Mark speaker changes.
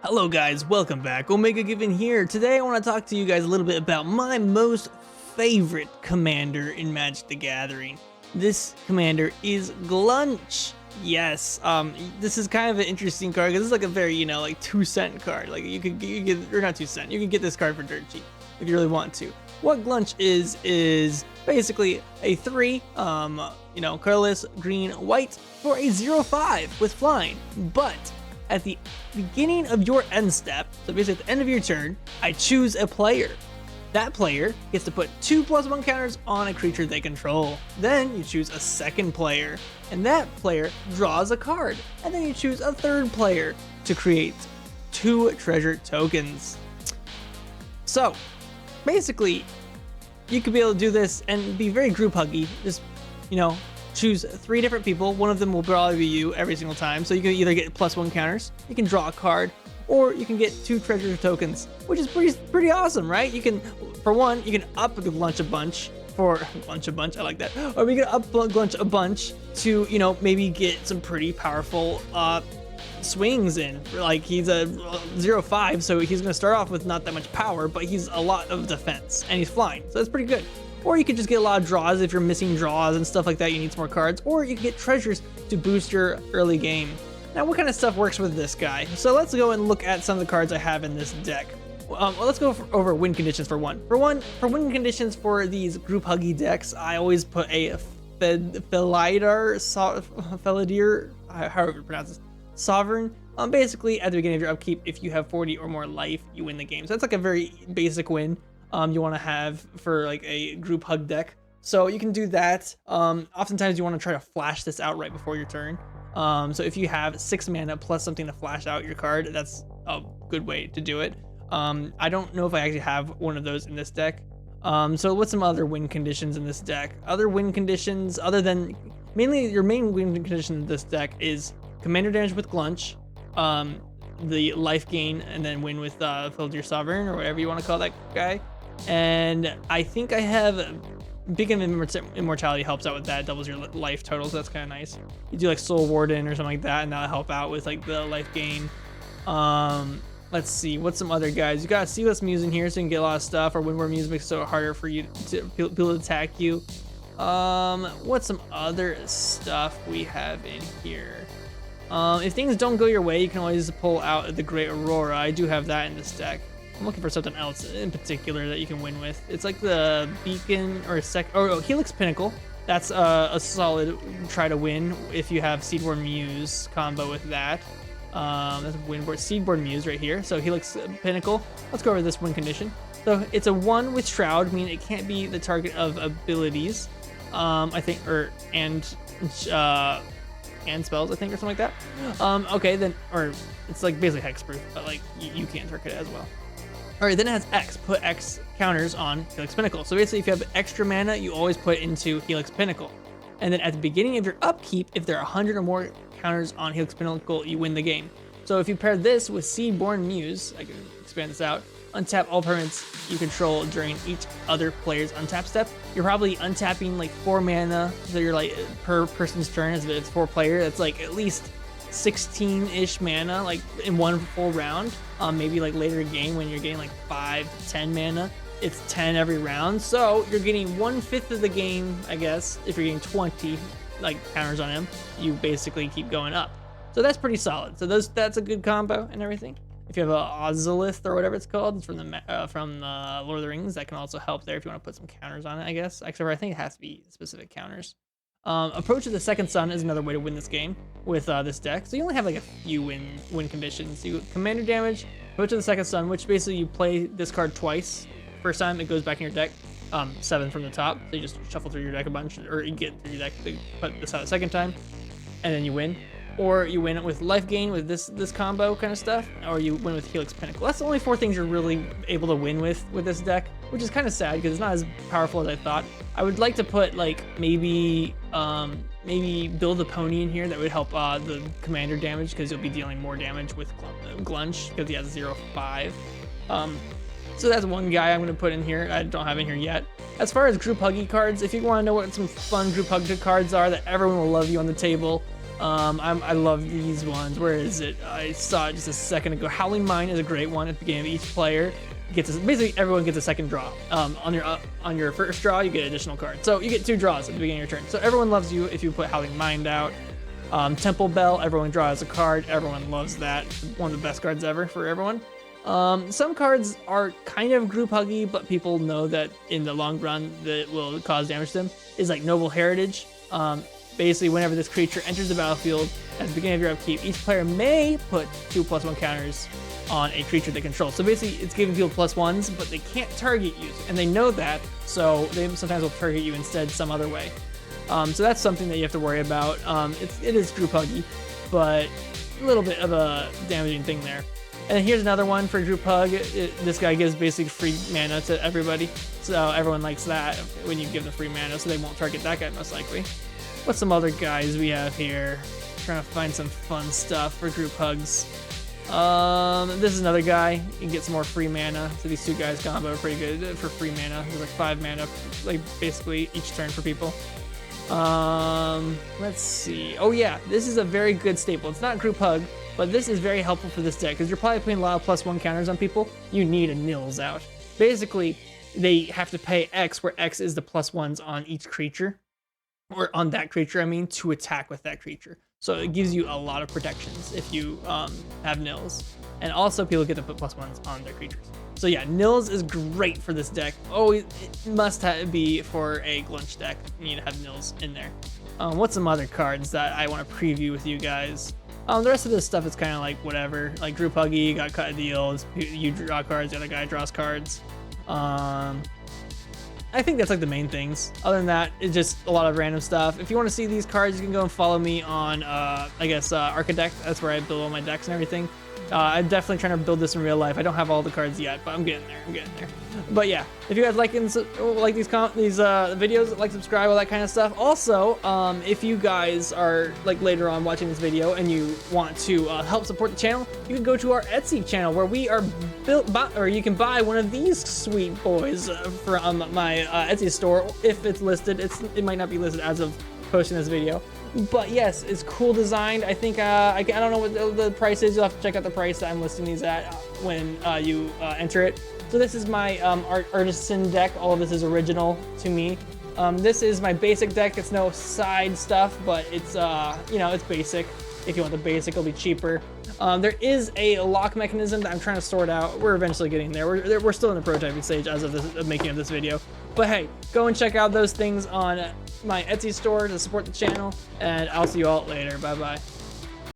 Speaker 1: Hello guys, welcome back. Omega Given here. Today I want to talk to you guys a little bit about my most favorite commander in Magic the Gathering. This commander is Gluntch. Yes, this is kind of an interesting card because it's like a very, like 2-cent card. Like you could get, or not 2 cent, you can get this card for dirt cheap if you really want to. What Gluntch is basically a 3, colorless, green, white for a 0/5 with flying, but at the beginning of your end step, so basically at the end of your turn, I choose a player. That player gets to put 2+1 counters on a creature they control. Then you choose a second player, and that player draws a card. And then you choose a third player to create 2 treasure tokens. So, basically, you could be able to do this and be very group huggy. Just, choose 3 different people. One of them will probably be you every single time. So you can either get +1 counters, you can draw a card, or you can get 2 treasure tokens, which is pretty awesome, right? You can, for one, you can up the Gluntch a bunch for Gluntch a bunch. I like that. Or we can up Gluntch a bunch to maybe get some pretty powerful swings in. Like he's a 0/5, so he's gonna start off with not that much power, but he's a lot of defense and he's flying, so that's pretty good. Or you could just get a lot of draws if you're missing draws and stuff like that. You need some more cards, or you can get treasures to boost your early game. Now, what kind of stuff works with this guy? So let's go and look at some of the cards I have in this deck. Let's go over win conditions for one. For win conditions for these group huggy decks, I always put a haider, however you pronounce this, sovereign. Basically, at the beginning of your upkeep, if you have 40 or more life, you win the game. So that's like a very basic win you want to have for like a group hug deck. So you can do that. Oftentimes you want to try to flash this out right before your turn. So if you have 6 mana plus something to flash out your card, that's a good way to do it. I don't know if I actually have one of those in this deck. So what's some other win conditions in this deck? Other win conditions, other than mainly your main win condition in this deck is commander damage with Gluntch, the life gain, and then win with Fill Your Sovereign, or whatever you want to call that guy. And I think I have Bigg Immortality helps out with that, doubles your life total, so that's kind of nice. You do like Soul Warden or something like that, and that'll help out with like the life gain. Let's see, what's some other guys? You got Sealess Muse in here, so you can get a lot of stuff, or Windward Muse makes it so harder for you to people to attack you. What's some other stuff we have in here? If things don't go your way, you can always pull out the Great Aurora. I do have that in this deck. I'm looking for something else in particular that you can win with. It's like the Beacon or Helix Pinnacle. That's a solid try to win if you have Seedborn Muse combo with that. That's Seedborn Muse right here. So Helix Pinnacle. Let's go over this win condition. So it's a 1 with Shroud, meaning it can't be the target of abilities. I think, and spells, I think, or something like that. Okay, then, or it's like basically hexproof, but like you can't target it as well. All right, then it has X. Put X counters on Helix Pinnacle. So basically, if you have extra mana, you always put into Helix Pinnacle. And then at the beginning of your upkeep, if there are 100 or more counters on Helix Pinnacle, you win the game. So if you pair this with Seedborn Muse, I can expand this out, untap all permanents you control during each other player's untap step. You're probably untapping like 4 mana, so you're like per person's turn, as if it's 4 player. That's like at least 16-ish mana, like in one full round. Maybe like later in game when you're getting like 5 to 10 mana, it's 10 every round. So you're getting 1/5 of the game, I guess. If you're getting 20 like counters on him, you basically keep going up. So that's pretty solid. So that's a good combo and everything. If you have a Ozolith or whatever it's called, it's from the Lord of the Rings, that can also help there if you want to put some counters on it, I guess. Except for I think it has to be specific counters. Approach of the Second Sun is another way to win this game with this deck. So you only have like a few win conditions. You commander damage, Approach of the Second Sun, which basically you play this card twice. First time it goes back in your deck, 7 from the top. So you just shuffle through your deck a bunch, or you get through your deck to put this out a second time, and then you win. Or you win with life gain with this combo kind of stuff, or you win with Helix Pinnacle. That's the only 4 things you're really able to win with this deck, which is kind of sad because it's not as powerful as I thought. I would like to put like maybe build a pony in here that would help the commander damage, because you'll be dealing more damage with Gluntch because he has 0/5. So that's one guy I'm going to put in here. I don't have in here yet. As far as group huggy cards, if you want to know what some fun group huggy cards are that everyone will love you on the table, I love these ones. Where is it? I saw it just a second ago. Howling Mine is a great one at the beginning of each player. Basically everyone gets a second draw. On your first draw, you get additional cards. So you get 2 draws at the beginning of your turn. So everyone loves you if you put Howling Mind out. Temple Bell, everyone draws a card. Everyone loves that. One of the best cards ever for everyone. Some cards are kind of group huggy, but people know that in the long run that will cause damage to them. Is like Noble Heritage. Basically, whenever this creature enters the battlefield at the beginning of your upkeep, each player may put 2+1 counters on a creature they control. So basically, it's giving people +1s, but they can't target you, and they know that, so they sometimes will target you instead some other way. So that's something that you have to worry about. It is group huggy, but a little bit of a damaging thing there. And then here's another one for group hug. This guy gives basically free mana to everybody, so everyone likes that when you give them free mana, so they won't target that guy most likely. What's some other guys we have here? Trying to find some fun stuff for group hugs. This is another guy. You can get some more free mana. So these 2 guys combo are pretty good for free mana. There's like 5 mana, like basically each turn for people. Let's see. Oh yeah, this is a very good staple. It's not group hug, but this is very helpful for this deck because you're probably putting a lot of +1 counters on people. You need a nils out. Basically, they have to pay X, where X is the +1s on each creature, or on that creature, I mean, to attack with that creature. So it gives you a lot of protections if you have nils. And also people get to put +1s on their creatures. So yeah, nils is great for this deck. Oh, it must be for a Gluntch deck. You need to have nils in there. What's some other cards that I want to preview with you guys? The rest of this stuff is kind of like whatever. Like group huggy, got cut deals. You draw cards, the other guy draws cards. I think that's like the main things. Other than that, it's just a lot of random stuff. If you want to see these cards, you can go and follow me on, Architect. That's where I build all my decks and everything. I'm definitely trying to build this in real life. I don't have all the cards yet, but I'm getting there. But yeah, if you guys like these videos, like, subscribe, all that kind of stuff. Also, if you guys are like later on watching this video and you want to help support the channel, you can go to our Etsy channel where we are or you can buy one of these sweet boys from my Etsy store. If it's listed, it might not be listed as of posting this video. But yes, it's cool designed. I think I don't know what the price is. You'll have to check out the price that I'm listing these at when you enter it. So this is my artisan deck. All of this is original to me. This is my basic deck. It's no side stuff, but it's it's basic. If you want the basic, it'll be cheaper. There is a lock mechanism that I'm trying to sort out. We're eventually getting there. We're still in the prototyping stage as of the making of this video. But hey, go and check out those things on my Etsy store to support the channel, and I'll see you all later. Bye bye.